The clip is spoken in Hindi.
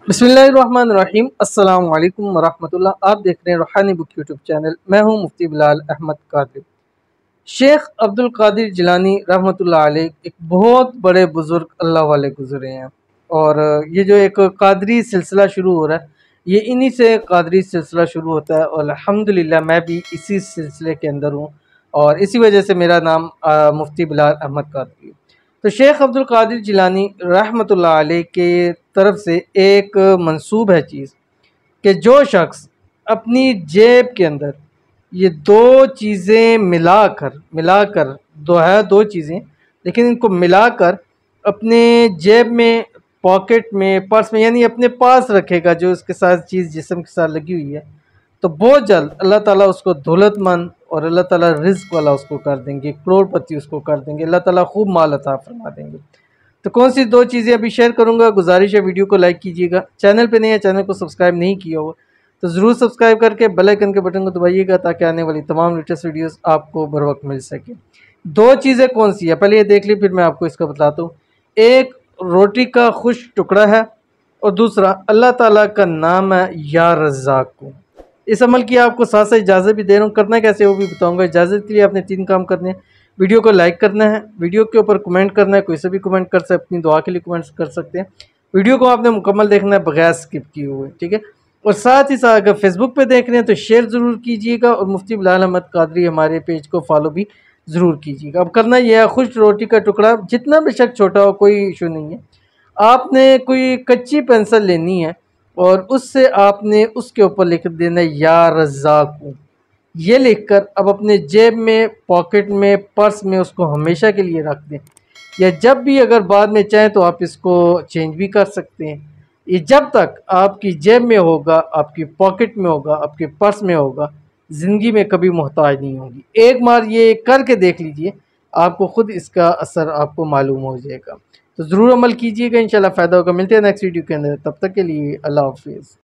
बिस्मिल्लाहिर्रहमानिर्रहीम अस्सलाम वालेकुम वरहमतुल्लाह। आप देख रहे हैं रूहानी बुक यूट्यूब चैनल। मैं हूं मुफ्ती बिलाल अहमद कादिर। शेख अब्दुल कादिर जिलानी रहमतुल्लाह अलैह एक बहुत बड़े बुज़ुर्ग अल्लाह वाले गुज़रे हैं। और ये जो एक कादरी सिलसिला शुरू हो रहा है, ये इन्हीं से कादरी सिलसिला शुरू होता है और अल्हम्दुलिल्लाह मैं भी इसी सिलसिले के अंदर हूँ और इसी वजह से मेरा नाम मुफ्ती बिलाल अहमद कादरी। तो शेख अब्दुल कादिर जिलानी रहमतुल्लाह अलैह के तरफ से एक मंसूब है चीज़ कि जो शख्स अपनी जेब के अंदर ये दो चीज़ें मिलाकर मिलाकर दो चीज़ें, लेकिन इनको मिलाकर अपने जेब में, पॉकेट में, पर्स में, यानी अपने पास रखेगा, जो इसके साथ चीज़ जिस्म के साथ लगी हुई है, तो बहुत जल्द अल्लाह ताला उसको दौलतमंद और अल्लाह ताला रिज़्क़ वाला उसको कर देंगे, करोड़पति उसको कर देंगे, अल्लाह ताला खूब माल अता फरमा देंगे। तो कौन सी दो चीज़ें अभी शेयर करूँगा। गुजारिश है वीडियो को लाइक कीजिएगा, चैनल पे नहीं है, चैनल को सब्सक्राइब नहीं किया हो तो ज़रूर सब्सक्राइब करके बेल आइकन के बटन को दबाइएगा ताकि आने वाली तमाम लेटेस्ट वीडियोस आपको बर वक्त मिल सके। दो चीज़ें कौन सी है पहले ये देख ली, फिर मैं आपको इसका बताता हूँ। एक रोटी का खुश टुकड़ा है और दूसरा अल्लाह ताला का नाम है या रज़्ज़ाक़। इस अमल की आपको साथ साथ इजाज़त भी दे रहा हूँ, करना कैसे वो भी बताऊँगा। इजाज़त के लिए आपने 3 काम करने हैं। वीडियो को लाइक करना है, वीडियो के ऊपर कमेंट करना है, कोई से भी कमेंट कर सकते, अपनी दुआ के लिए कमेंट्स कर सकते हैं। वीडियो को आपने मुकम्मल देखना है बगैर स्किप किए हुए, ठीक है। और साथ ही साथ अगर फेसबुक पे देख रहे हैं तो शेयर ज़रूर कीजिएगा और मुफ्ती बिलाल अहमद कादरी हमारे पेज को फॉलो भी ज़रूर कीजिएगा। अब करना यह है, खुश रोटी का टुकड़ा जितना बेशक छोटा हो कोई इशू नहीं है। आपने कोई कच्ची पेंसिल लेनी है और उससे आपने उसके ऊपर लिख देना है या रज़्ज़ाक़। ये लिखकर अब अपने जेब में, पॉकेट में, पर्स में उसको हमेशा के लिए रख दें, या जब भी अगर बाद में चाहें तो आप इसको चेंज भी कर सकते हैं। ये जब तक आपकी जेब में होगा, आपकी पॉकेट में होगा, आपके पर्स में होगा, ज़िंदगी में कभी मोहताज नहीं होगी। एक बार ये करके देख लीजिए, आपको खुद इसका असर आपको मालूम हो जाएगा। तो ज़रूर अमल कीजिएगा, इंशाल्लाह फ़ायदा होगा। मिलते हैं नेक्स्ट वीडियो के अंदर, तब तक के लिए अल्लाह हाफ़िज़।